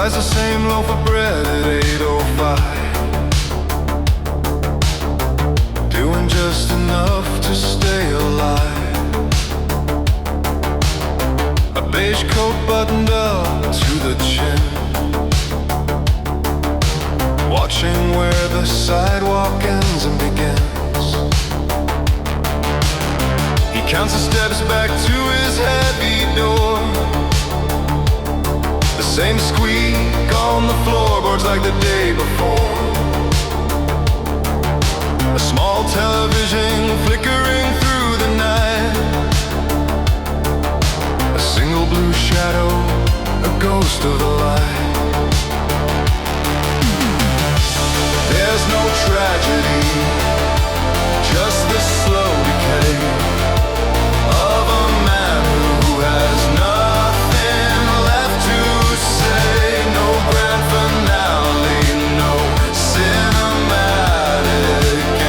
buys the same loaf of bread at 8:05, doing just enough to stay alive. A beige coat buttoned up to the chin, watching where the sidewalk ends and begins. He counts the steps back to his heavy door, the same squeak on the floorboards like the day before. A small television flickering through the night, a single blue shadow, a ghost of the light. There's no tragedy, just the slow decay of a man who has nothing left to say. No grand finale, no cinematic,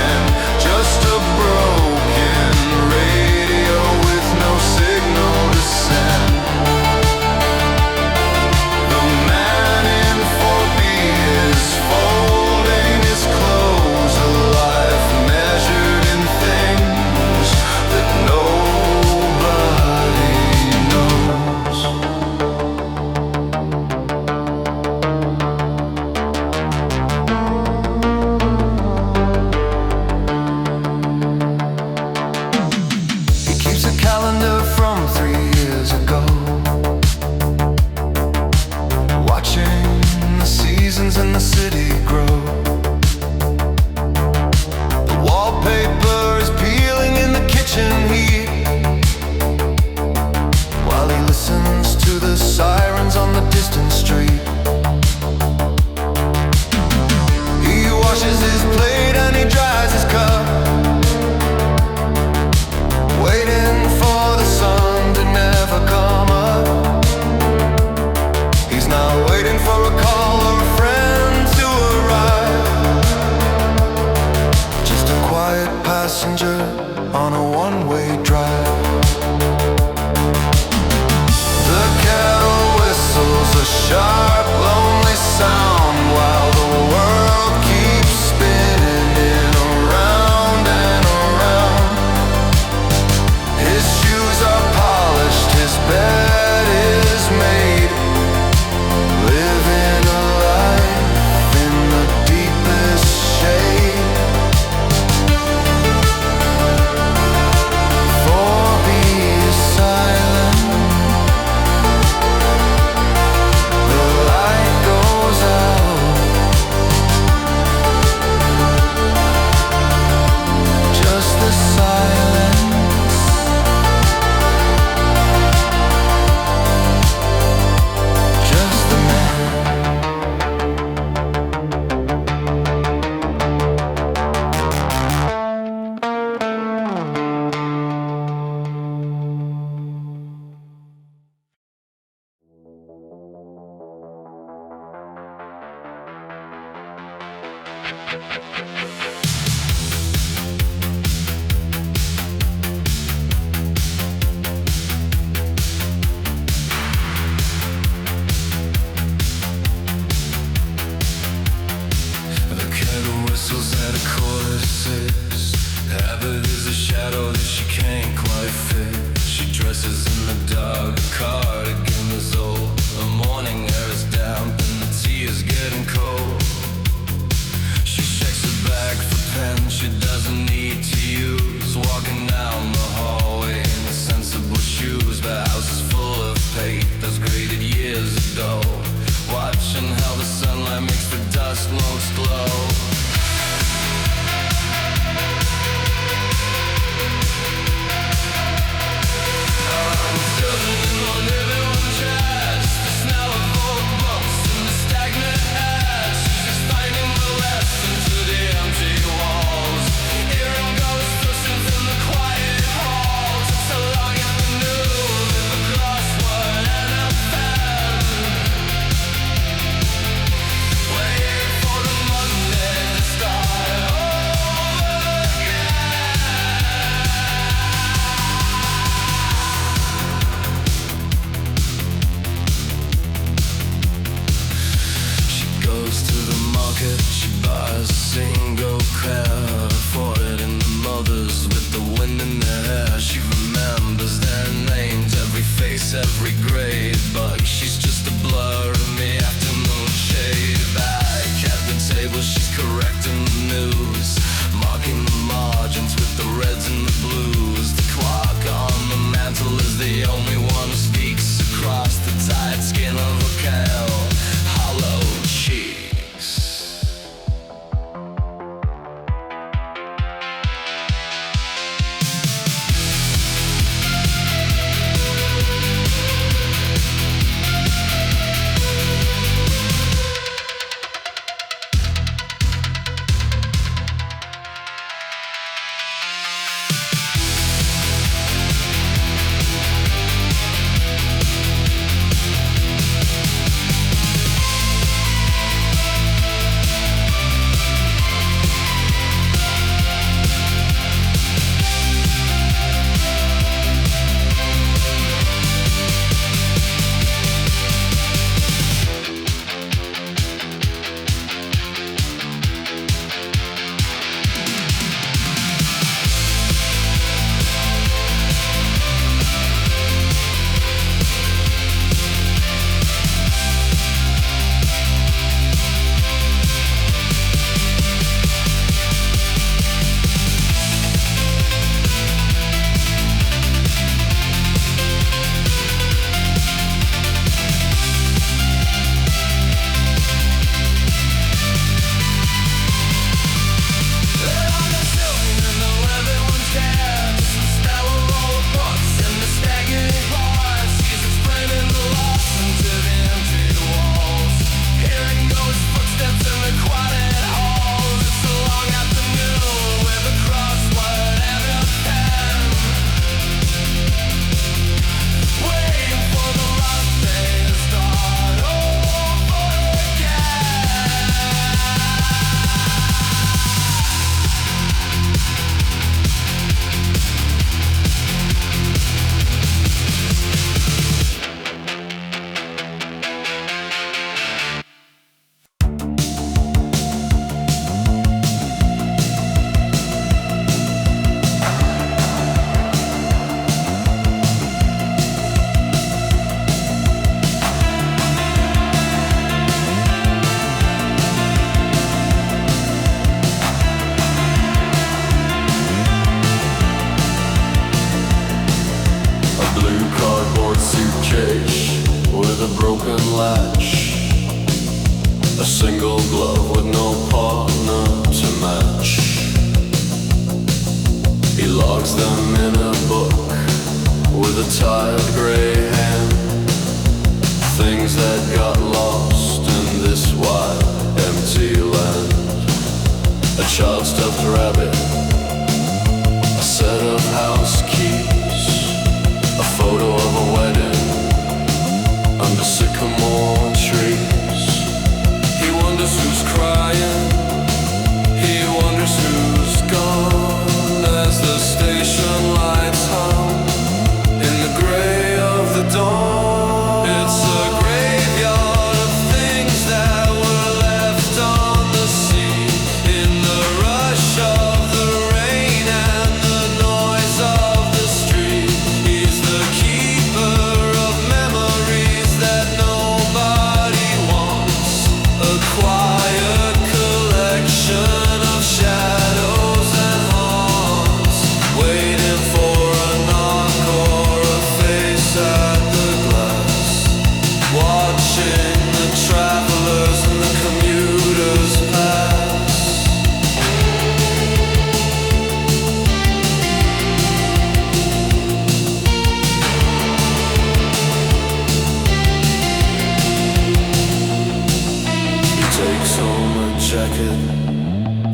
and just a broken radio with no signal to send. The man in 4B is folding his clothes, a life measured in things that nobody knows. He keeps a calendar from 3 years ago, watching the seasons in the city grow. The wallpaper is peeling in the kitchen heat, while he listens to the sirens on the distant street. He washes his plate and he dries his cup, waiting for the sun to never come up. He's not waiting for a call or a friend to arrive, just a quiet passenger on a one-way drive. The kettle whistles a sharp, lonely sound while the world keeps spinning in around and around. His shoes are polished, his bed is made, living a life in the deepest shade. 4B is silent, the light goes out, just the silence, just the man. The kettle whistles at 5:45. Habit is a shadow that she can't quite fit. She dresses in the dark, the cardigan is old. The morning air is damp and the tea is getting cold. She checks her bag for pens she doesn't need to use, walking down the hallway in sensible shoes. The house is full of papers graded years ago, watching how the sunlight makes the dust most glow. Children in the living room trash, the smell of old books and the stagnant ash. She's just finding the lesson to the empty walls, hearing ghosts pushing from the quiet halls. It's so long in the news, in the crossword and a pen, waiting for the Monday every grade bug. She's just a blur of me, afternoon shade back at the table. She's correcting the news, marking the margins with the reds and the blues. The clock on the mantle is the only one who speaks across the tight skin of a cow. Hollow cheeks.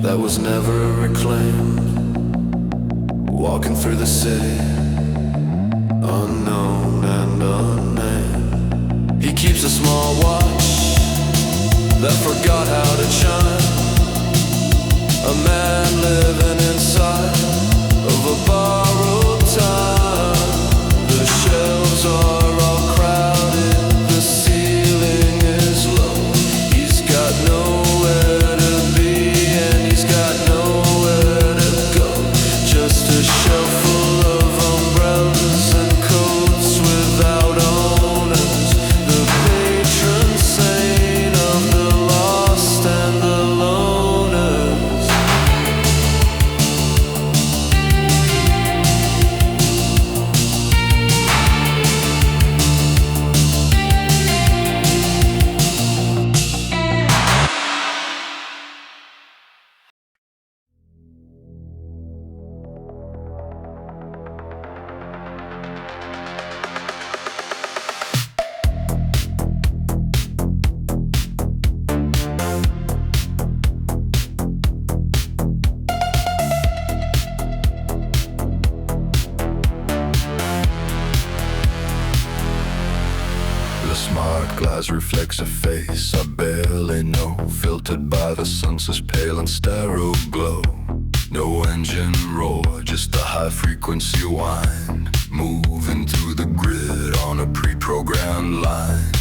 That was never reclaimed. Walking through the city, unknown and unnamed. He keeps a small watch that forgot how to chime. A man living inside of a borrowed time. The shelves are all crowded, the ceiling is low. He's got nowhere to be and he's got nowhere to go. Just a shelf full of umbrellas and coats without glass reflects a face I barely know, filtered by the sunset's pale and sterile glow. No engine roar, just a high-frequency whine, moving through the grid on a pre-programmed line.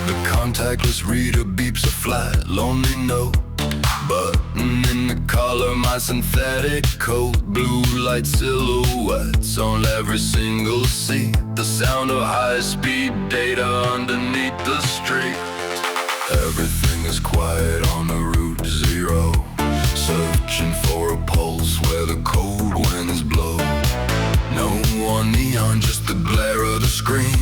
The contactless reader beeps a flat, lonely note, button in the collar, my synthetic coat. Blue light silhouettes on every single seat, the sound of high-speed data underneath the street. Everything is quiet on the Route 0, searching for a pulse where the cold winds blow. No more neon, just the glare of the screen,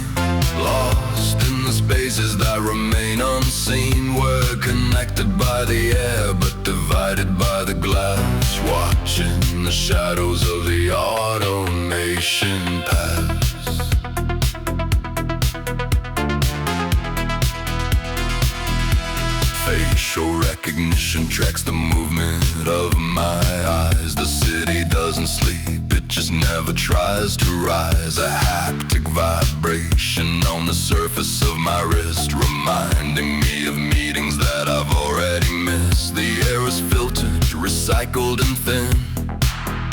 lost in the spaces that remain unseen. We're connected by the air, but divided by the glass, watching the shadows of the automation pass. Facial recognition tracks the movement of my eyes. The city doesn't sleep, it just never tries to rise. A haptic vibration on the surface of my wrist, reminding me of meetings that I've already missed. The air is filtered, recycled and thin,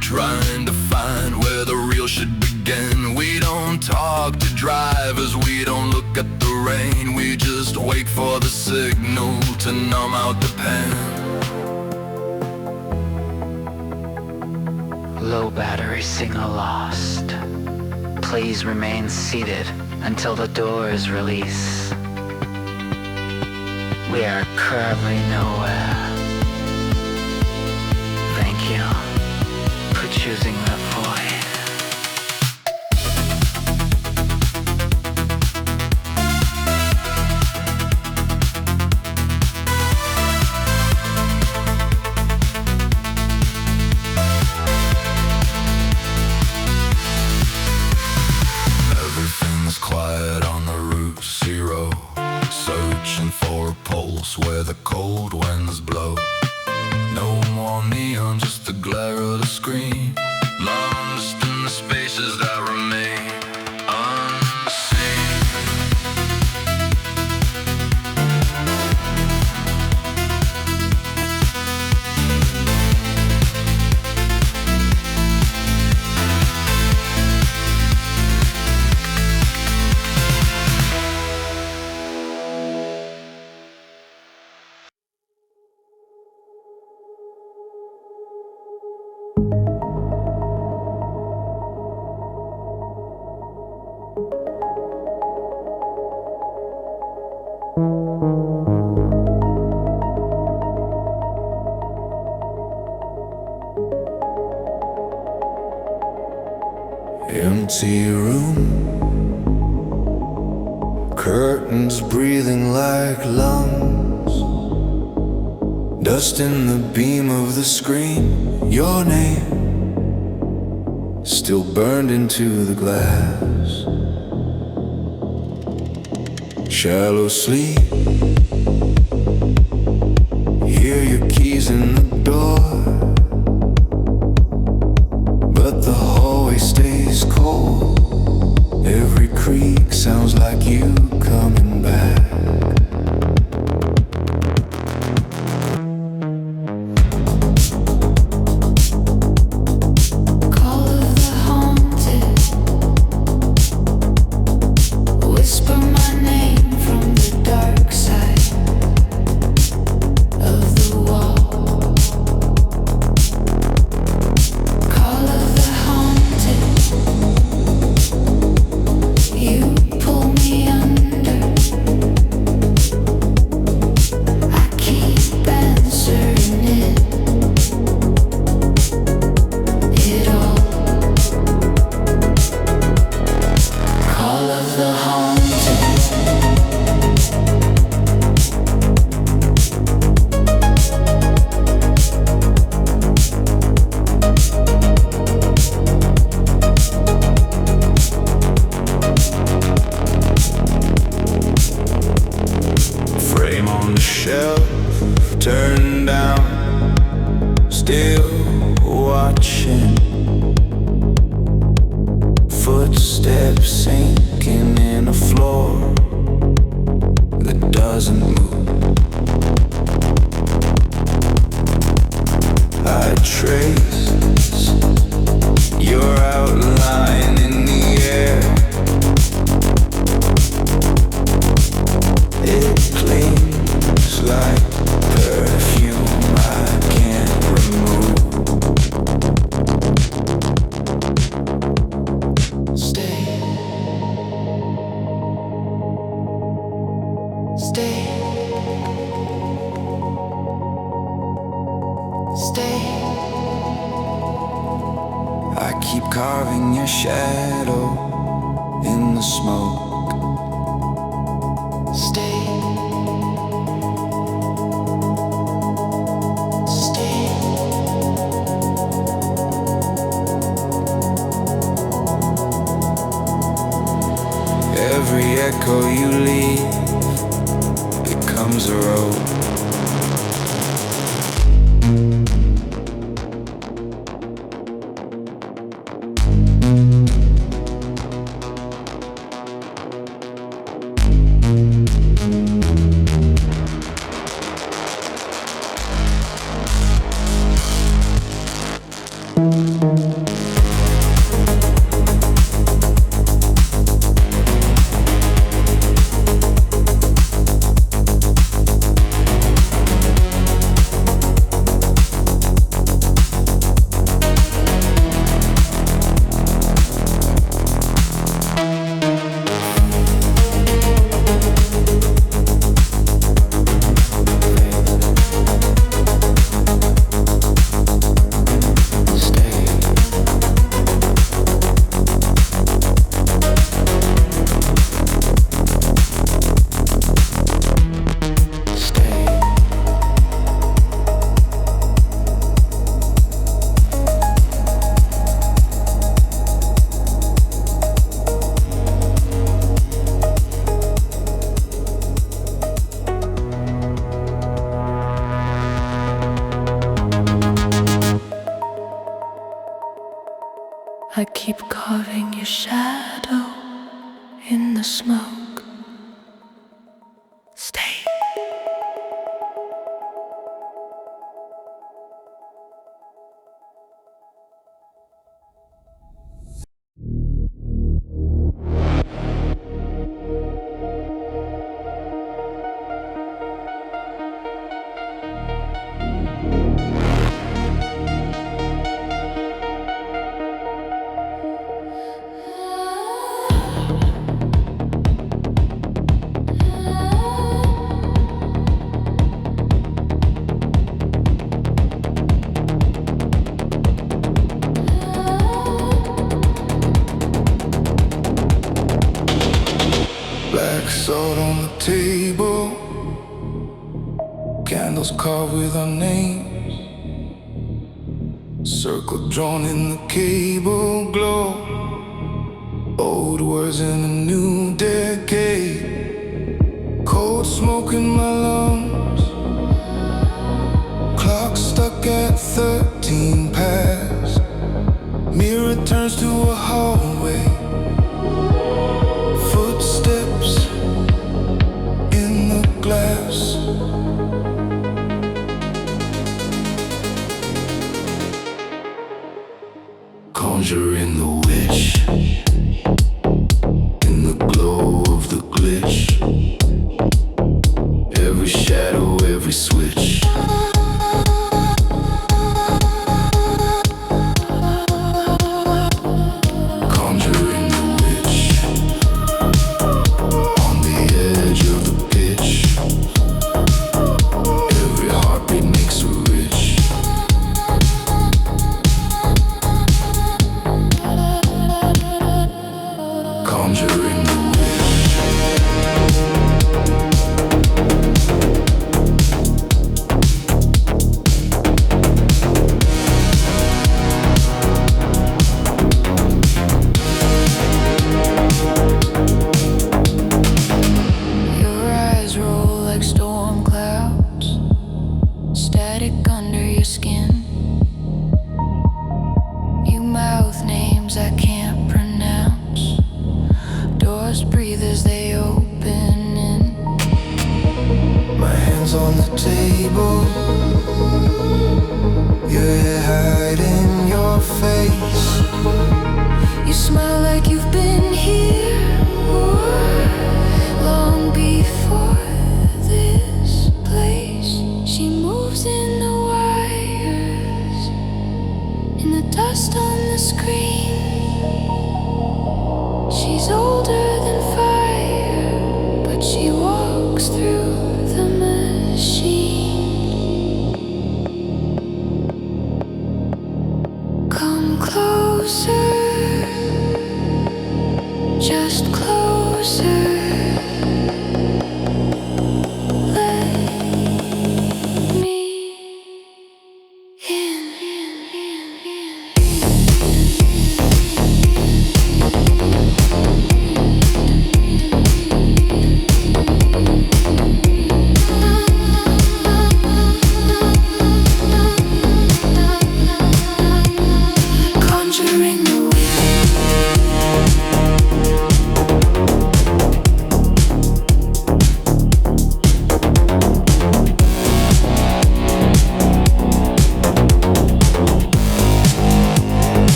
trying to find where the real should begin. We don't talk to drivers, we don't look at the rain, we just wait for the signal to numb out the pain. Low battery signal lost. Please remain seated until the doors release. We are currently nowhere. Thank you for choosing the void. Quiet on the Route 0, searching for a pulse where the cold winds blow. No more neon, just the glare of the screen, lost in the spaces that remain unseen. Empty room, curtains breathing like lungs, dust in the beam of the screen. Your name still burned into the glass. Shallow sleep, hear your keys in the door, but the hallway stays cold. Every creak sounds like you coming back. Call of the haunted, whisper my name from the dark side of the wall. Call of the haunted, you pull me under. I keep answering it all. Call of the haunted. Frame on the shelf, turned down, still watching. Footsteps sinking in the floor, doesn't move. I trace your outline in the air. It clings like perfume I can't remove. Stay. Stay. Stay. I keep carving your shadow in the smoke. Stay. Stay. Every echo you leave becomes a road. I keep carving your shadow in the smoke. Stay. Black salt on the table, candles carved with our names, circle drawn in the cable glow, old words in a new decade, cold smoke in my lungs, clock stuck at 13 past, mirror turns to a hallway, footsteps in the glass. Conjuring the witch in the glow of the glitch. Every shadow, every switch. Conjuring the witch on the edge of the pitch. Every heartbeat makes a rich.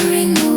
flickering away.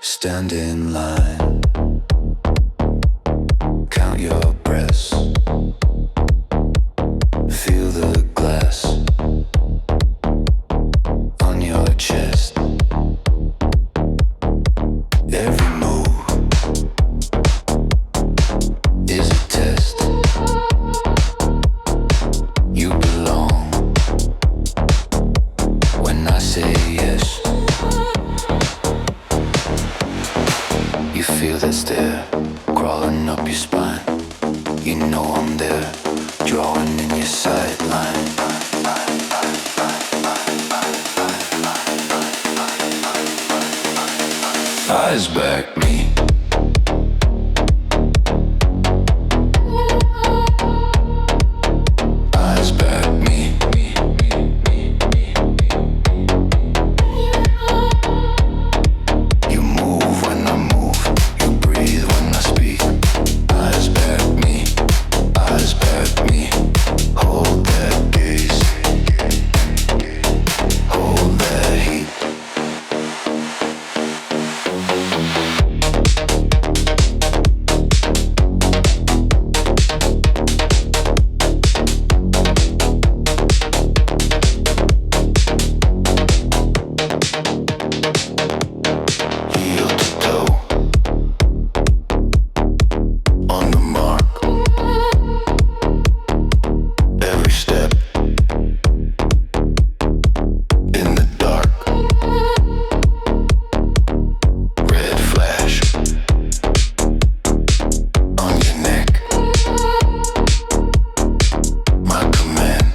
Stand in line, count your breaths, feel the glass on your chest. Every move is a test. You belong when I say yes. You feel that stare crawling up your spine. You know I'm there, drawing in your sideline. Eyes back me. Eyes back me. You move when I move, you breathe when I speak. Eyes back me, eyes back me. Hold that gaze, hold that heat. Heel to toe, on the mark. Every step in the dark. Red flash on your neck. My command,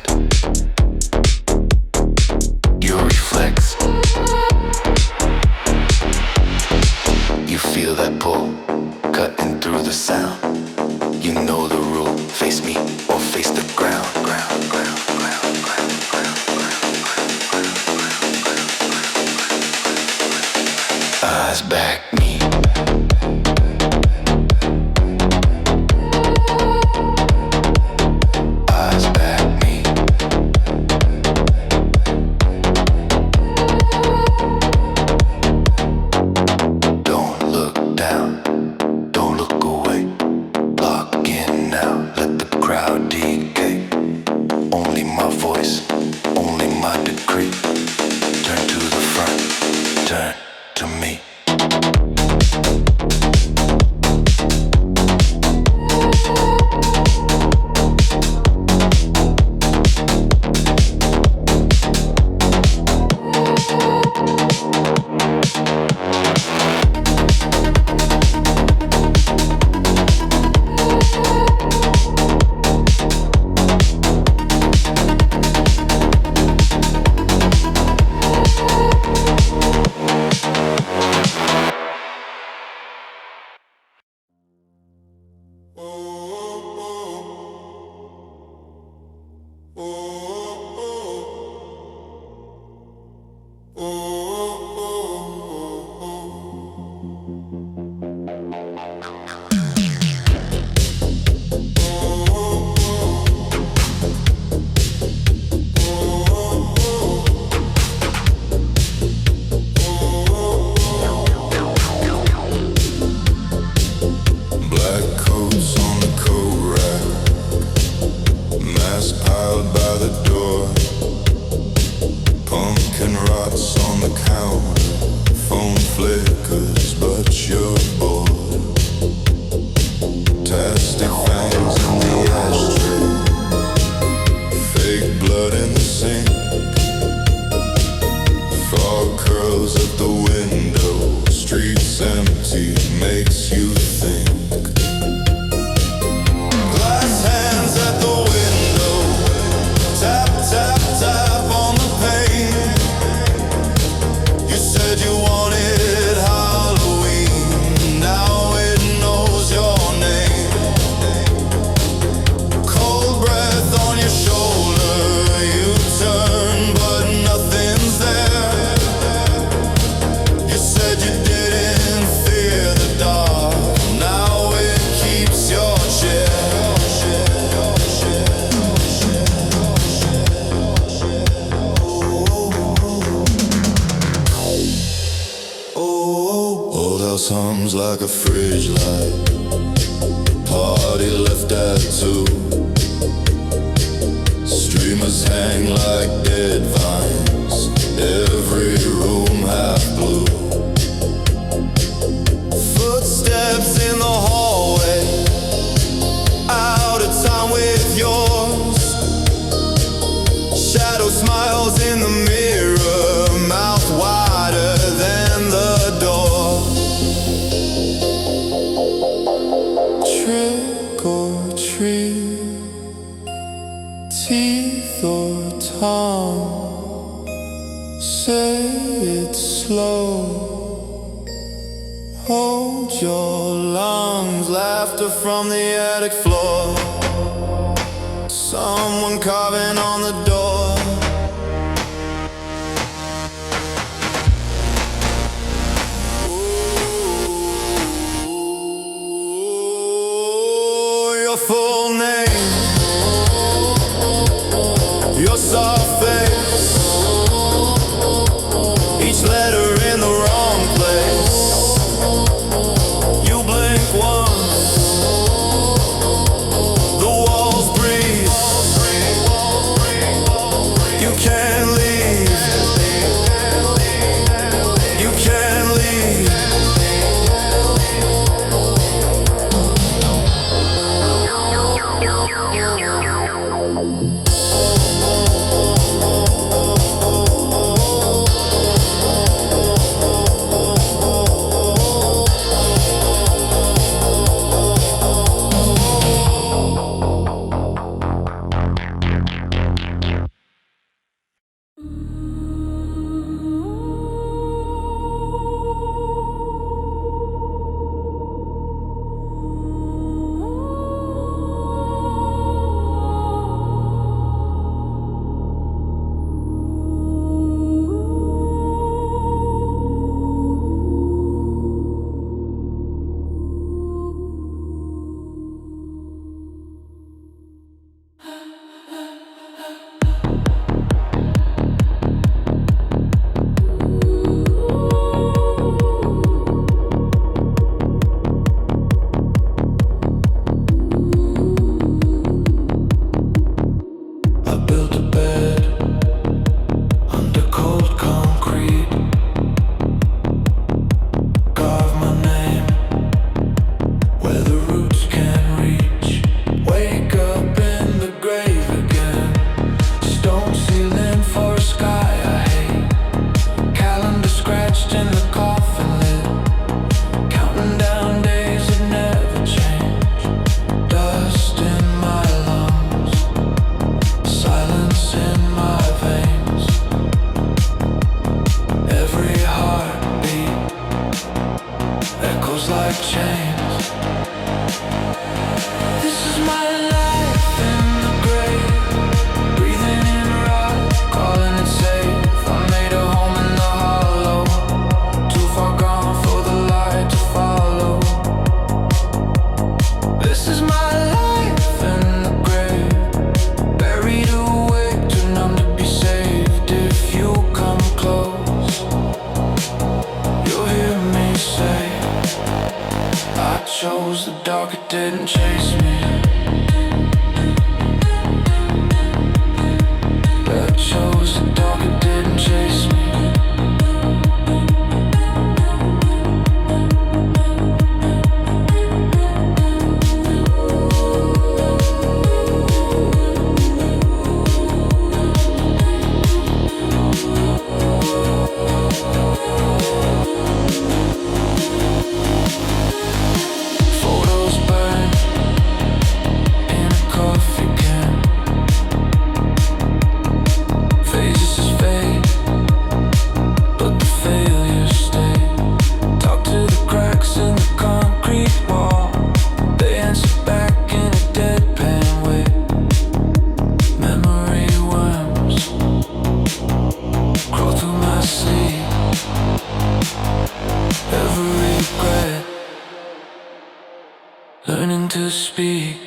your reflex. You feel that pull, cutting through the sound. You know the rule, face me or face the ground. Eyes back me. Eyes back me. Don't look down, don't look away. Lock in now, let the crowd decay. Only my voice, only my decree. Turn to the front, turn to me. Black coats on the coat rack, mask piled by the door, pumpkin rots on the counter, phone flickers but you're bored, tasty fangs in the ashtray, fake blood in the sink, fog curls at the window, streets empty, makes you think. Glass hands at the window, tap, tap, tap on the pane. You said you wanted Halloween, now it knows your name. Cold breath on your shoulder, you turn but nothing's there. You said you didn't fear the dark, now Old house hums like a fridge light. Party left at 2. Streamers hang like dead vines. Every room half blue. Footsteps in the hallway. Out of time with yours. Shadow smiles in the mirror. Mouth wider than the door. Trick or treat. Teeth or tongue. Say it slow. Hold your lungs. Laughter from the attic floor. Someone carving on the door. Ooh, your full name. Your soft face. Each letter in the wrong place. You blink once. The walls breathe. You can't leave. You can't leave. learning to speak.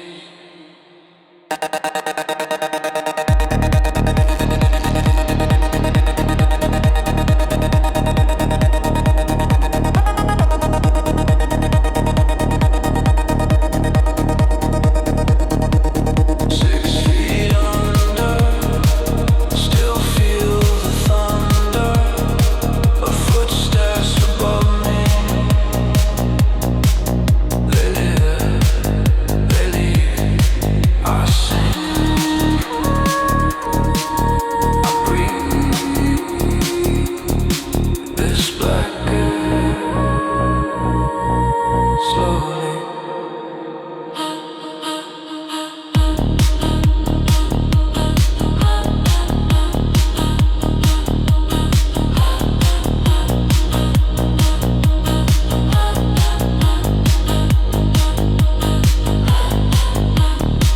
slowly.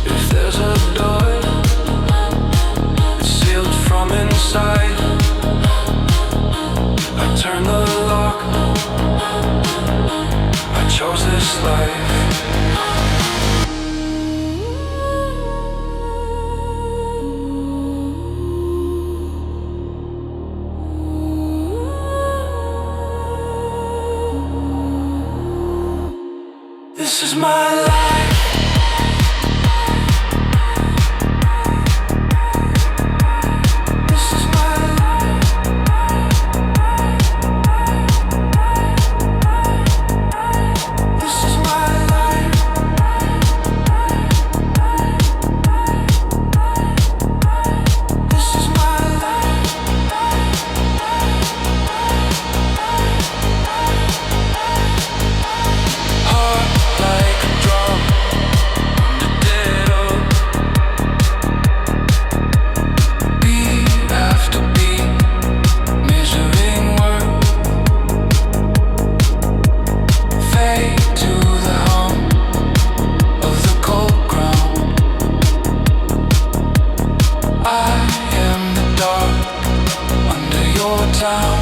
If there's a door, it's sealed from inside. I turn the lock. I chose this life. This is my life. This is my life. This is my life. This is my life. Heart like a drum under dead up. Beat after beat, measuring work. Fade to the hum of the cold ground. I am the dark under your town.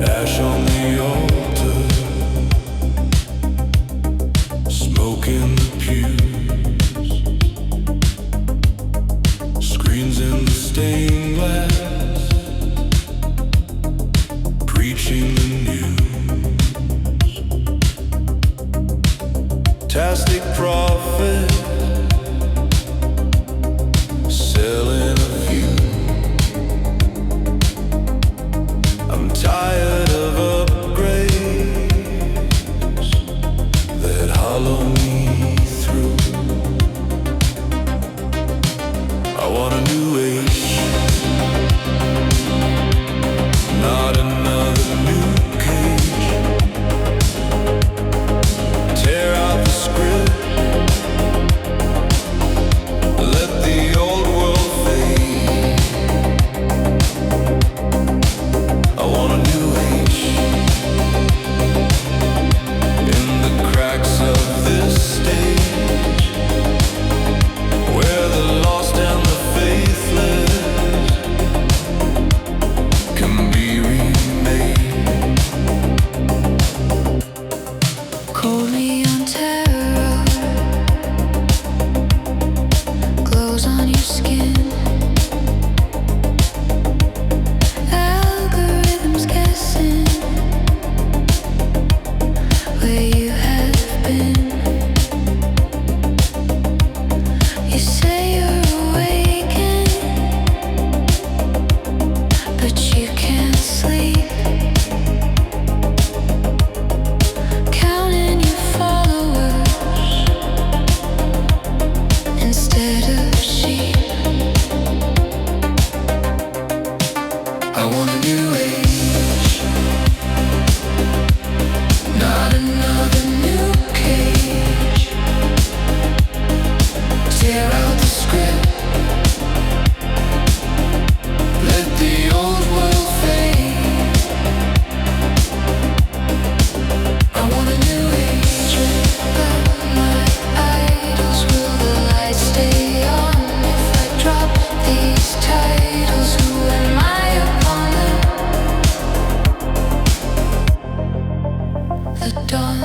Ash on the altar, smoke in the pews, screens in the stained glass, preaching the news. Fantastic prophet, selling a view. I'm tired of upgrades that hollow me through. I want a new age, not another new cage. Tear out the script, let the old world fade. I want a new age in the cracks of this clear out the script. Let the old world fade. I want a new age without my idols. Will the lights stay on if I drop these titles? Who am I upon the dawn?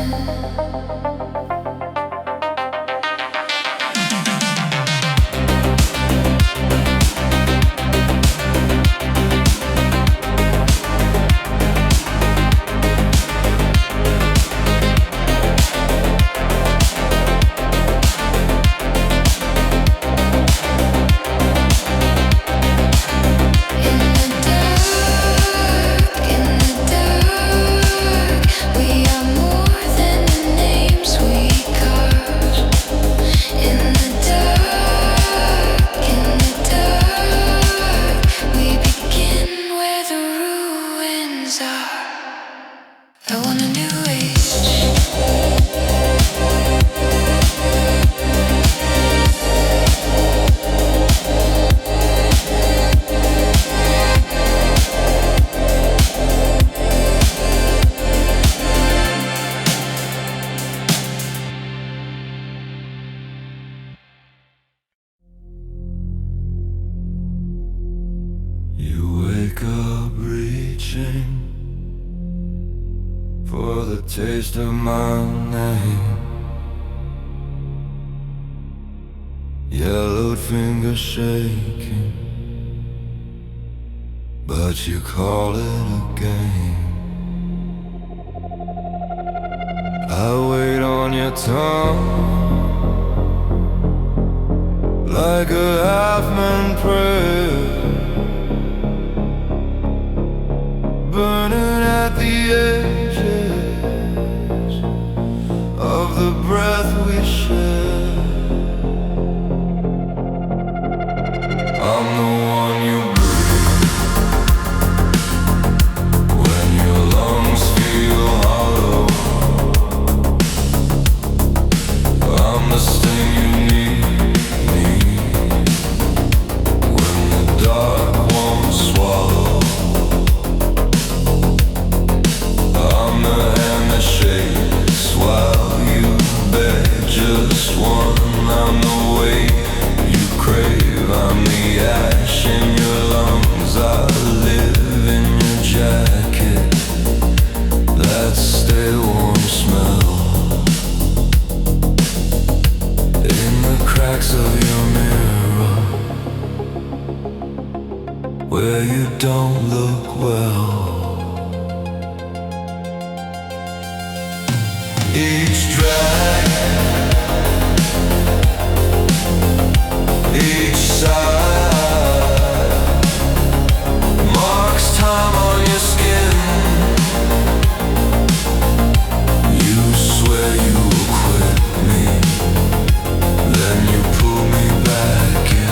I want a new age. You wake up reaching for the taste of my name. Yellowed fingers shaking, but you call it a game. I wait on your tongue like a half-man prayer, burning at the edges of the breath we share. I'm the one you breathe when your lungs feel hollow. I'm the sting you need when the dark won't swallow. I'm the hand that shakes while you beg just one. I'm the weight you crave. I'm the ash in your lungs. I live in your jacket, that stay warm smell. In the cracks of your mirror, where you don't look well. Each drag, each side marks time on your skin. You swear you will quit me, then you pull me back in.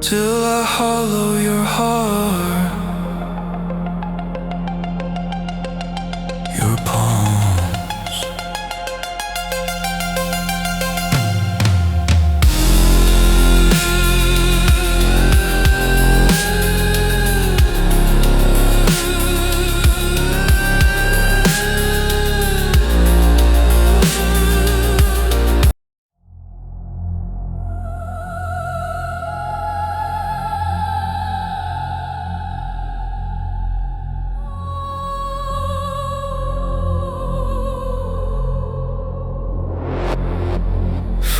Till I hollow your heart, your palms.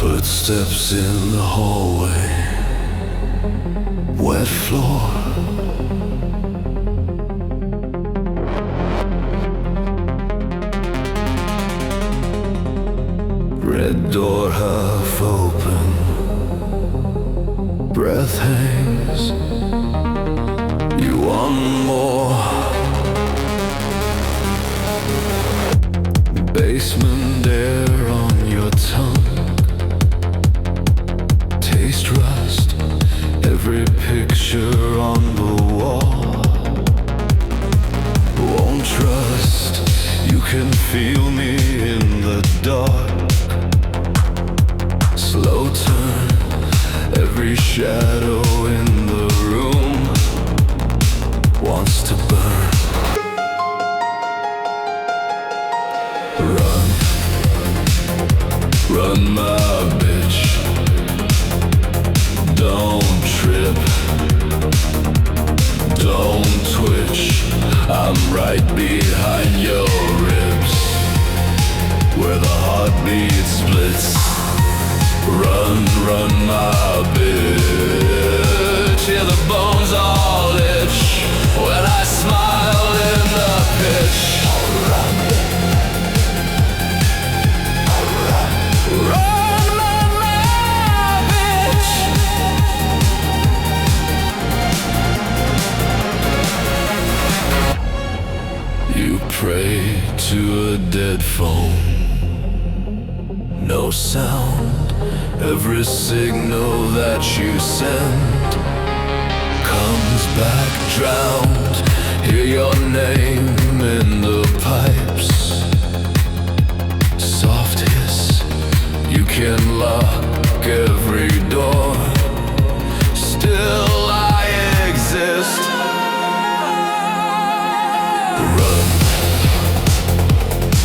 Footsteps in the hallway, wet floor. Red door half open, breath hangs. You want more? Basement air on your tongue, taste rust, every picture on the wall. Won't trust, you can feel me in the dark. Slow turn, every shadow in the room wants to burn. Run, run my bitch. Don't trip, don't twitch. I'm right behind your ribs, where the heartbeat splits. Run, run my bitch. Hear the bones all itch when I smile in the pitch. Run, run my bitch. You pray to a dead phone, no sound. Every signal that you send comes back drowned. Hear your name in the pipes, soft hiss. You can lock every door, still I exist. Run,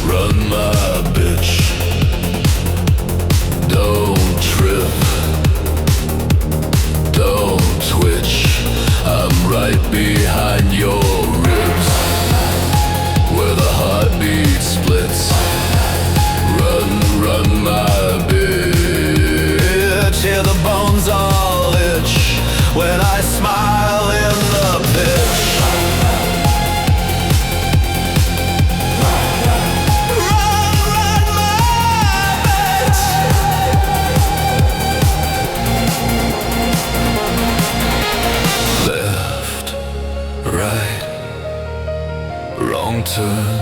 run my bitch. Don't trip, don't twitch. I'm right behind your ribs, where the heartbeat splits. Run, run my bitch. Hear the bones all itch when I smile in the pitch. Right, wrong turn,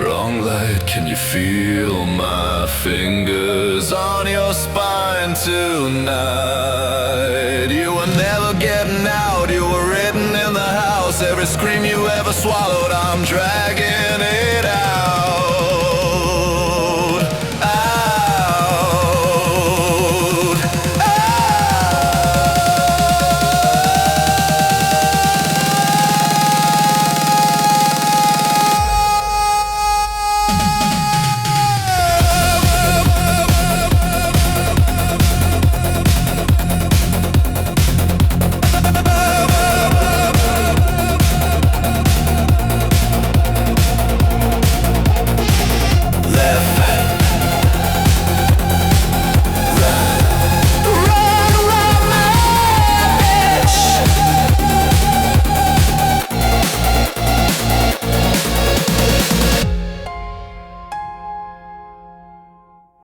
wrong light. Can you feel my fingers on your spine tonight? You were never getting out, you were written in the house. Every scream you ever swallowed, I'm dragging